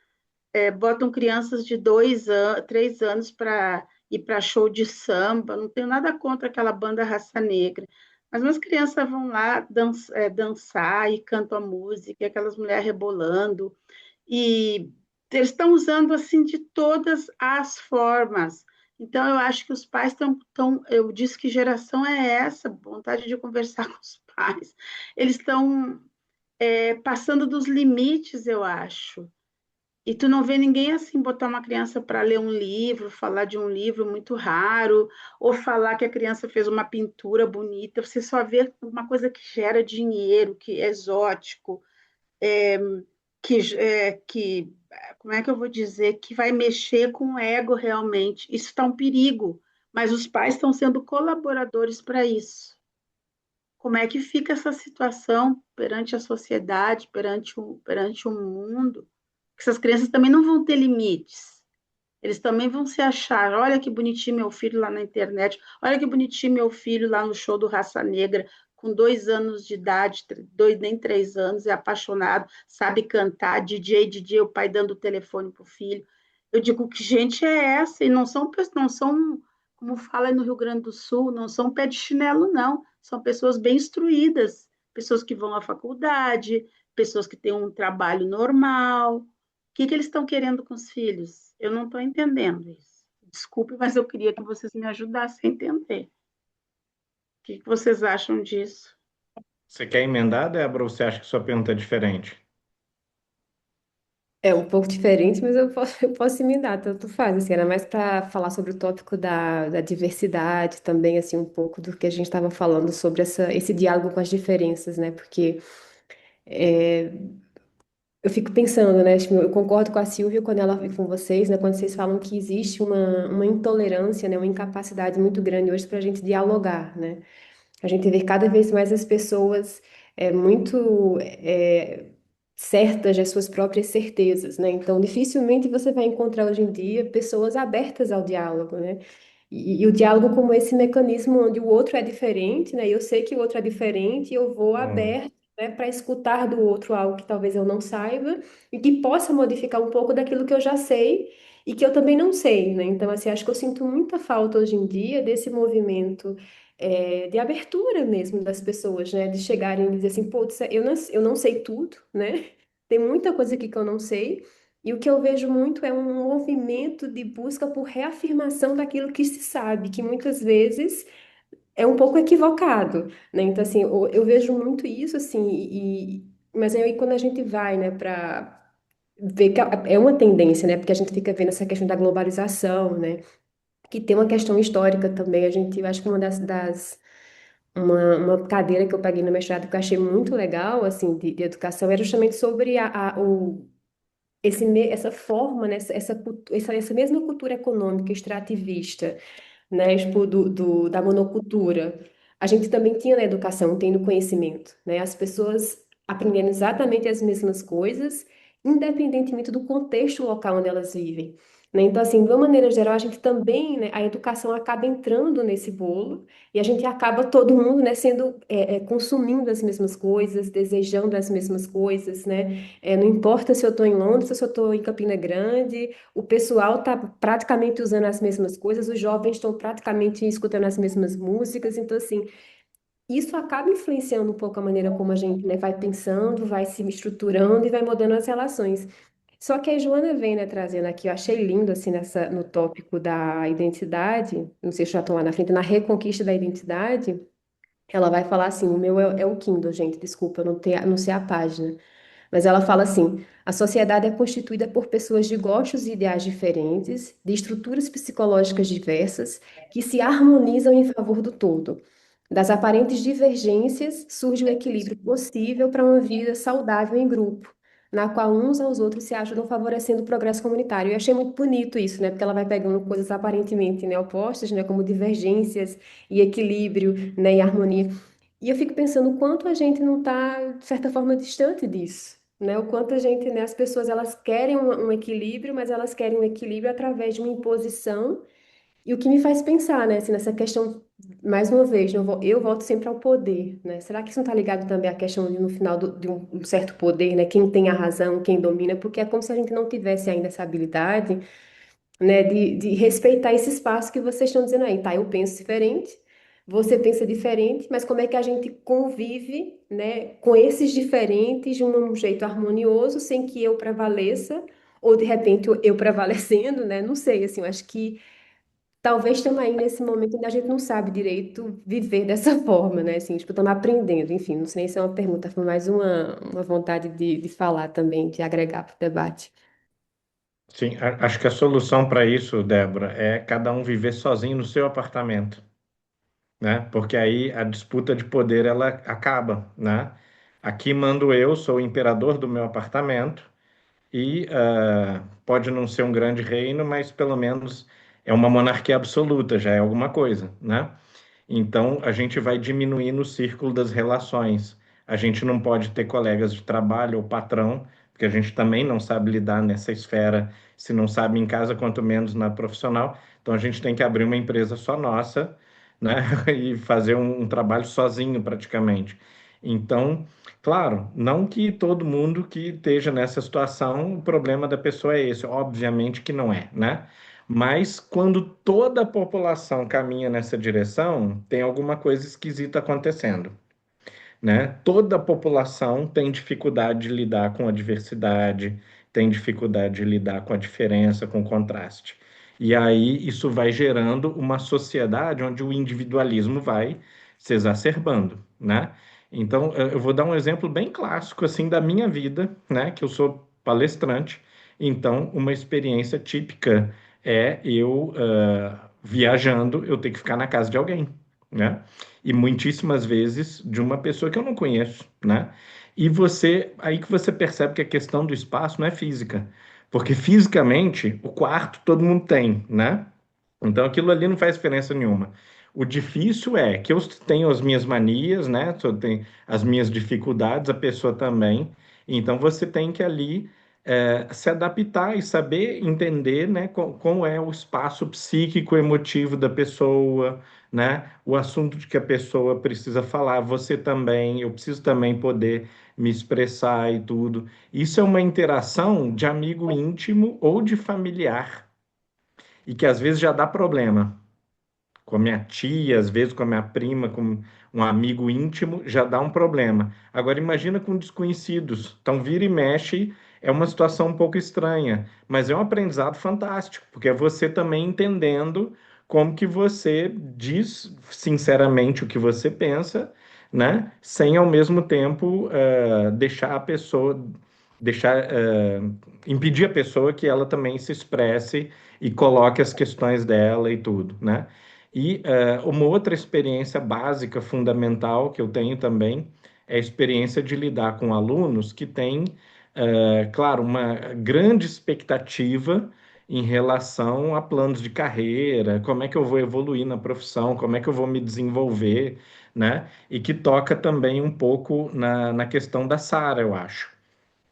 Botam crianças de 3 anos para ir para show de samba. Não tenho nada contra aquela banda Raça Negra, mas as crianças vão lá dançar e cantam a música, e aquelas mulheres rebolando, e eles estão usando assim de todas as formas. Então, eu acho que os pais eu disse que geração é essa, vontade de conversar com os pais. Eles estão passando dos limites, eu acho. E tu não vê ninguém assim botar uma criança para ler um livro, falar de um livro muito raro, ou falar que a criança fez uma pintura bonita. Você só vê uma coisa que gera dinheiro, que é exótico, que, como é que eu vou dizer, que vai mexer com o ego realmente. Isso está um perigo, mas os pais estão sendo colaboradores para isso. Como é que fica essa situação perante a sociedade, perante o mundo? Essas crianças também não vão ter limites. Eles também vão se achar. Olha que bonitinho meu filho lá na internet. Olha que bonitinho meu filho lá no show do Raça Negra, com 2 anos de idade, dois nem 3 anos, é apaixonado, sabe cantar, DJ, o pai dando o telefone para o filho. Eu digo, que gente é essa? E não são, como fala no Rio Grande do Sul, não são pé de chinelo, não. São pessoas bem instruídas, pessoas que vão à faculdade, pessoas que têm um trabalho normal. Que eles estão querendo com os filhos? Eu não estou entendendo isso. Desculpe, mas eu queria que vocês me ajudassem a entender. O que vocês acham disso? Você quer emendar, Débora, ou você acha que sua pergunta é diferente? É um pouco diferente, mas eu posso emendar, tanto faz, assim, era mais para falar sobre o tópico da diversidade também, assim, um pouco do que a gente estava falando sobre esse diálogo com as diferenças, né? Porque é, eu fico pensando, né? Tipo, eu concordo com a Silvia quando ela e com vocês, né? Quando vocês falam que existe uma intolerância, né? Uma incapacidade muito grande hoje para a gente dialogar, né? A gente vê cada vez mais as pessoas muito certas das suas próprias certezas, né? Então, dificilmente você vai encontrar hoje em dia pessoas abertas ao diálogo, né? E o diálogo como esse mecanismo onde o outro é diferente, né? E eu sei que o outro é diferente e eu vou Hum, aberto, né, para escutar do outro algo que talvez eu não saiba e que possa modificar um pouco daquilo que eu já sei e que eu também não sei, né? Então, assim, acho que eu sinto muita falta hoje em dia desse movimento de abertura mesmo das pessoas, né? De chegarem e dizer assim, pô, eu não sei tudo, né? Tem muita coisa aqui que eu não sei. E o que eu vejo muito é um movimento de busca por reafirmação daquilo que se sabe, que muitas vezes é um pouco equivocado, né? Então, assim, eu vejo muito isso, assim, mas aí quando a gente vai, né, para ver que é uma tendência, né? Porque a gente fica vendo essa questão da globalização, né? Que tem uma questão histórica também. Eu acho que uma cadeira que eu peguei no mestrado que eu achei muito legal, assim, de educação, era justamente sobre essa forma, né, essa mesma cultura econômica extrativista, né, tipo, da monocultura. A gente também tinha na educação, tendo conhecimento, né, as pessoas aprendendo exatamente as mesmas coisas, independentemente do contexto local onde elas vivem. Né? Então, assim, de uma maneira geral, a gente também, né, a educação acaba entrando nesse bolo e a gente acaba todo mundo, né, consumindo as mesmas coisas, desejando as mesmas coisas, né? Não importa se eu estou em Londres ou se eu estou em Campina Grande, o pessoal está praticamente usando as mesmas coisas, os jovens estão praticamente escutando as mesmas músicas, então, assim, isso acaba influenciando um pouco a maneira como a gente, né, vai pensando, vai se estruturando e vai mudando as relações. Só que a Joana vem, né, trazendo aqui, eu achei lindo, assim, no tópico da identidade, não sei se já estou lá na frente, na reconquista da identidade, ela vai falar assim, o meu é o Kindle, gente, desculpa, eu não sei a página, mas ela fala assim: a sociedade é constituída por pessoas de gostos e ideais diferentes, de estruturas psicológicas diversas, que se harmonizam em favor do todo. Das aparentes divergências surge o equilíbrio possível para uma vida saudável em grupo, na qual uns aos outros se ajudam favorecendo o progresso comunitário. Eu achei muito bonito isso, né? Porque ela vai pegando coisas aparentemente, né, opostas, né, como divergências e equilíbrio, né, e harmonia. E eu fico pensando o quanto a gente não está, de certa forma, distante disso, né? O quanto a gente, né, as pessoas elas querem um equilíbrio, mas elas querem um equilíbrio através de uma imposição. E o que me faz pensar, né, assim, nessa questão, mais uma vez, eu volto sempre ao poder, né? Será que isso não está ligado também à questão de, no final de um certo poder, né? Quem tem a razão, quem domina? Porque é como se a gente não tivesse ainda essa habilidade, né, de respeitar esse espaço que vocês estão dizendo aí, tá? Eu penso diferente, você pensa diferente, mas como é que a gente convive, né, com esses diferentes de um jeito harmonioso, sem que eu prevaleça, ou de repente eu prevalecendo, né? Não sei, assim, eu acho que talvez estamos aí nesse momento onde a gente não sabe direito viver dessa forma, né? Assim, tipo, estamos aprendendo, enfim, não sei nem se é uma pergunta, foi mais uma vontade de falar também, de agregar para o debate. sim, acho que a solução para isso, Débora, é cada um viver sozinho no seu apartamento, né? Porque aí a disputa de poder ela acaba, né? Aqui mando eu, sou o imperador do meu apartamento e pode não ser um grande reino, mas pelo menos é uma monarquia absoluta, já é alguma coisa, né? Então, a gente vai diminuir no círculo das relações. A gente não pode ter colegas de trabalho ou patrão, porque a gente também não sabe lidar nessa esfera, se não sabe em casa, quanto menos na profissional. Então, a gente tem que abrir uma empresa só nossa, né? E fazer um trabalho sozinho, praticamente. Então, claro, não que todo mundo que esteja nessa situação, o problema da pessoa é esse. Obviamente que não é, né? Mas quando toda a população caminha nessa direção, tem alguma coisa esquisita acontecendo, né? Toda a população tem dificuldade de lidar com a diversidade, tem dificuldade de lidar com a diferença, com o contraste. E aí isso vai gerando uma sociedade onde o individualismo vai se exacerbando, né? Então, eu vou dar um exemplo bem clássico assim da minha vida, né, que eu sou palestrante. Então, uma experiência típica é eu viajando, eu ter que ficar na casa de alguém, né? E muitíssimas vezes de uma pessoa que eu não conheço, né? E aí que você percebe que a questão do espaço não é física, porque fisicamente o quarto todo mundo tem, né? Então aquilo ali não faz diferença nenhuma. O difícil é que eu tenho as minhas manias, né? Eu tenho as minhas dificuldades, a pessoa também. Então você tem que ali se adaptar e saber entender, né, como é o espaço psíquico emotivo da pessoa, né? O assunto de que a pessoa precisa falar, você também, eu preciso também poder me expressar e tudo. Isso é uma interação de amigo íntimo ou de familiar e que às vezes já dá problema. Com a minha tia, às vezes com a minha prima, com um amigo íntimo, já dá um problema. Agora imagina com desconhecidos. Então vira e mexe é uma situação um pouco estranha, mas é um aprendizado fantástico, porque é você também entendendo como que você diz sinceramente o que você pensa, né? Sem ao mesmo tempo deixar a pessoa, impedir a pessoa que ela também se expresse e coloque as questões dela e tudo, né? E uma outra experiência básica, fundamental, que eu tenho também, é a experiência de lidar com alunos que têm, claro, uma grande expectativa em relação a planos de carreira, como é que eu vou evoluir na profissão, como é que eu vou me desenvolver, né? E que toca também um pouco na questão da Sara, eu acho.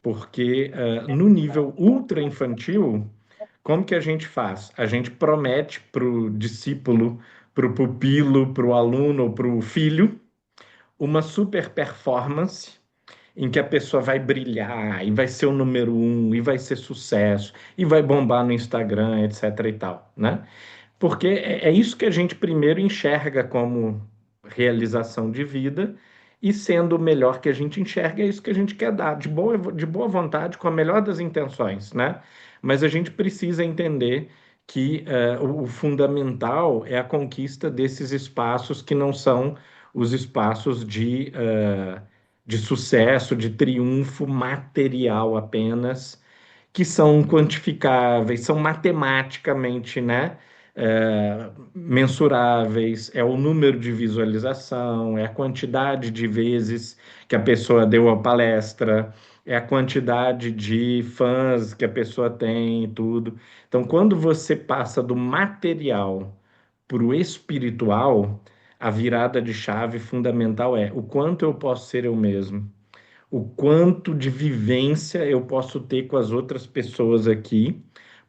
Porque no nível ultra infantil, como que a gente faz? A gente promete para o discípulo, para o pupilo, para o aluno, para o filho, uma super performance em que a pessoa vai brilhar e vai ser o número um e vai ser sucesso e vai bombar no Instagram, etc. e tal, né? Porque é isso que a gente primeiro enxerga como realização de vida, e sendo o melhor que a gente enxerga, é isso que a gente quer dar, de boa vontade, com a melhor das intenções, né? Mas a gente precisa entender que o fundamental é a conquista desses espaços que não são os espaços de sucesso, de triunfo material apenas, que são quantificáveis, são matematicamente, né, mensuráveis, é o número de visualização, é a quantidade de vezes que a pessoa deu a palestra, é a quantidade de fãs que a pessoa tem e tudo. Então, quando você passa do material para o espiritual, a virada de chave fundamental é o quanto eu posso ser eu mesmo, o quanto de vivência eu posso ter com as outras pessoas aqui,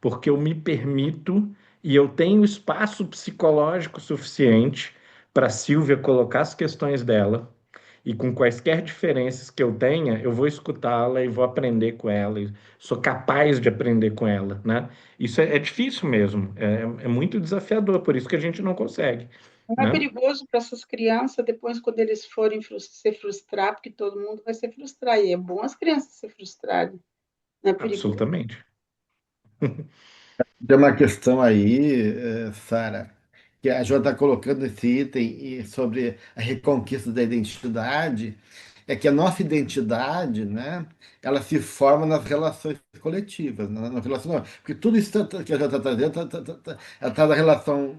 porque eu me permito e eu tenho espaço psicológico suficiente para a Silvia colocar as questões dela, e com quaisquer diferenças que eu tenha, eu vou escutá-la e vou aprender com ela, e sou capaz de aprender com ela, né? Isso é difícil mesmo, é muito desafiador, por isso que a gente não consegue, Não é né? perigoso para essas crianças depois, quando eles forem se frustrar, porque todo mundo vai se frustrar, e é bom as crianças se frustrarem, não é perigoso. Absolutamente. Tem uma questão aí, Sara, que a Jo está colocando esse item sobre a reconquista da identidade, é que a nossa identidade, né, ela se forma nas relações coletivas, no relacionamento. Porque tudo isso que a Jo está trazendo, ela traz a relação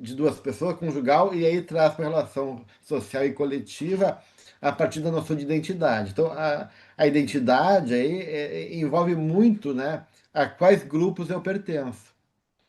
de duas pessoas, conjugal, e aí traz para a relação social e coletiva a partir da noção de identidade. Então, a identidade aí envolve muito, né, a quais grupos eu pertenço,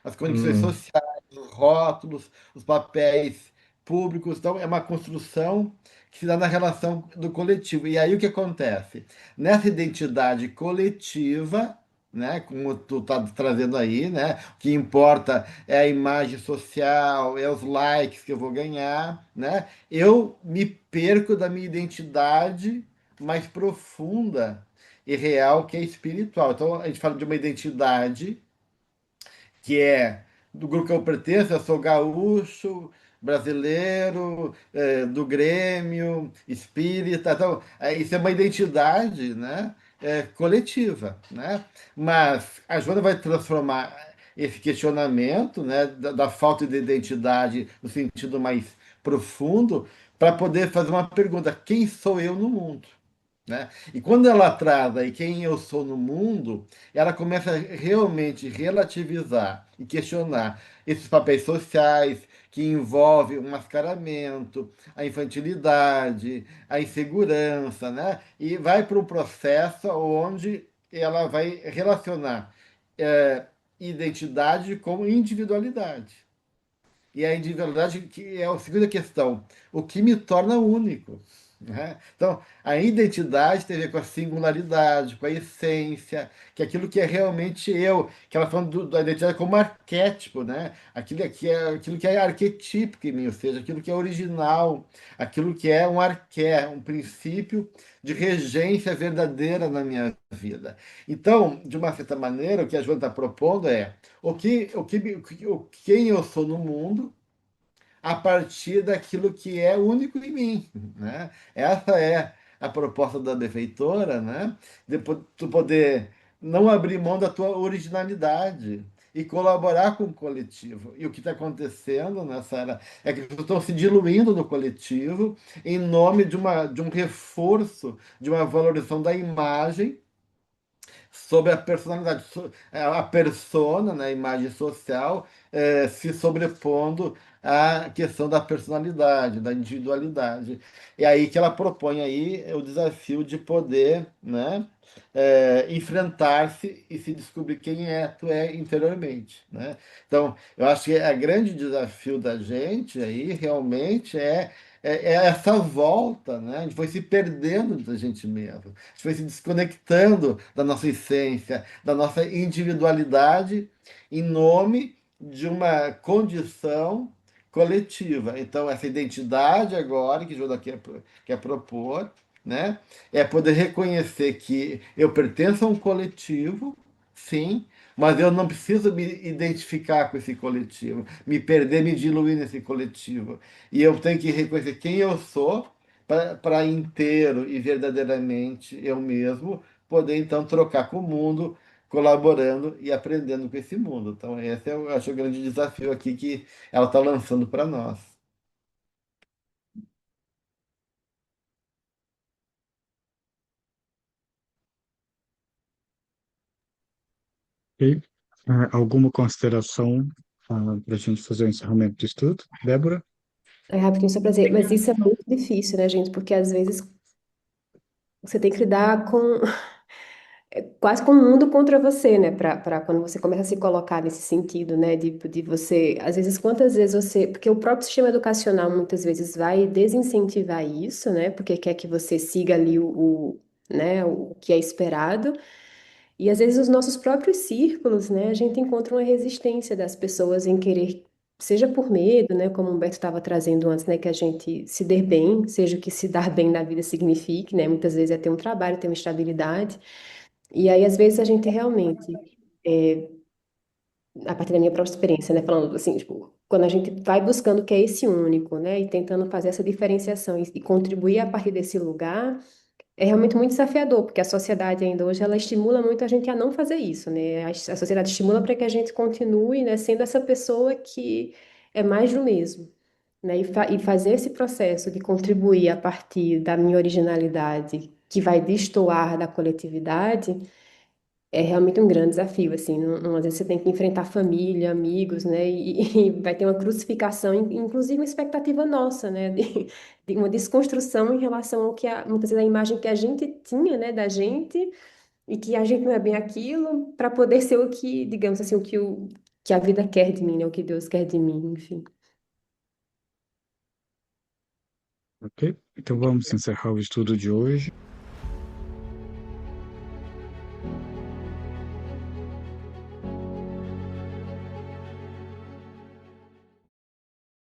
as condições Hum, sociais, os rótulos, os papéis públicos. Então, é uma construção que se dá na relação do coletivo. E aí o que acontece? Nessa identidade coletiva, né, como tu está trazendo aí, né, o que importa é a imagem social, é os likes que eu vou ganhar, né? Eu me perco da minha identidade mais profunda e real, que é espiritual. Então, a gente fala de uma identidade que é do grupo que eu pertenço, eu sou gaúcho, brasileiro, do Grêmio, espírita. Então, isso é uma identidade, né, coletiva, né? Mas a Joana vai transformar esse questionamento, né, da falta de identidade no sentido mais profundo, para poder fazer uma pergunta: quem sou eu no mundo? né? E quando ela traz aí quem eu sou no mundo, ela começa a realmente relativizar e questionar esses papéis sociais que envolvem o mascaramento, a infantilidade, a insegurança, né? E vai para um processo onde ela vai relacionar é, identidade com individualidade. E a individualidade que é a segunda questão, o que me torna único, né? Então, a identidade tem a ver com a singularidade, com a essência, que é aquilo que é realmente eu, que ela falando da identidade como arquétipo, né? Aquilo que é arquetípico em mim, ou seja, aquilo que é original, aquilo que é um arqué, um princípio de regência verdadeira na minha vida. Então, de uma certa maneira, o que a Joana está propondo é quem eu sou no mundo a partir daquilo que é único em mim, né? Essa é a proposta da benfeitora, né? De tu poder não abrir mão da tua originalidade e colaborar com o coletivo. E o que está acontecendo nessa era é que estão se diluindo no coletivo em nome de um reforço, de uma valorização da imagem sobre a personalidade, a persona, né, a imagem social, se sobrepondo à questão da personalidade, da individualidade. É aí que ela propõe aí o desafio de poder, né, enfrentar-se e se descobrir quem tu é interiormente, né? Então, eu acho que o grande desafio da gente aí realmente é essa volta, né? A gente foi se perdendo da gente mesmo, a gente foi se desconectando da nossa essência, da nossa individualidade, em nome de uma condição coletiva. Então, essa identidade agora que Joda quer propor, né? É poder reconhecer que eu pertenço a um coletivo, sim, mas eu não preciso me identificar com esse coletivo, me perder, me diluir nesse coletivo. E eu tenho que reconhecer quem eu sou para inteiro e verdadeiramente eu mesmo poder então trocar com o mundo, colaborando e aprendendo com esse mundo. Então, esse é, eu acho, o grande desafio aqui que ela está lançando para nós. Ok? Alguma consideração para a gente fazer o encerramento do estudo? Débora? É rapidinho só pra dizer, mas isso é muito difícil, né, gente? Porque às vezes você tem que lidar com quase com o mundo contra você, né? Para quando você começa a se colocar nesse sentido, né? De você, às vezes, quantas vezes você. Porque o próprio sistema educacional muitas vezes vai desincentivar isso, né? Porque quer que você siga ali né, o que é esperado. E às vezes os nossos próprios círculos, né? A gente encontra uma resistência das pessoas em querer. Seja por medo, né, como o Humberto estava trazendo antes, né, que a gente se dê bem, seja o que se dar bem na vida signifique, né, muitas vezes é ter um trabalho, ter uma estabilidade, e aí, às vezes, a gente realmente, é, a partir da minha própria experiência, né, falando assim, tipo, quando a gente vai buscando o que é esse único, né, e tentando fazer essa diferenciação e contribuir a partir desse lugar, é realmente muito desafiador, porque a sociedade ainda hoje, ela estimula muito a gente a não fazer isso, né, a sociedade estimula para que a gente continue, né, sendo essa pessoa que é mais do mesmo. Né, e fazer esse processo de contribuir a partir da minha originalidade, que vai destoar da coletividade, é realmente um grande desafio, assim, às vezes você tem que enfrentar família, amigos, né, e vai ter uma crucificação, inclusive uma expectativa nossa, né, de uma desconstrução em relação ao que, muitas vezes, a imagem que a gente tinha, né, da gente, e que a gente não é bem aquilo, para poder ser o que, digamos assim, que a vida quer de mim, né, o que Deus quer de mim, enfim. Ok? Então vamos encerrar o estudo de hoje.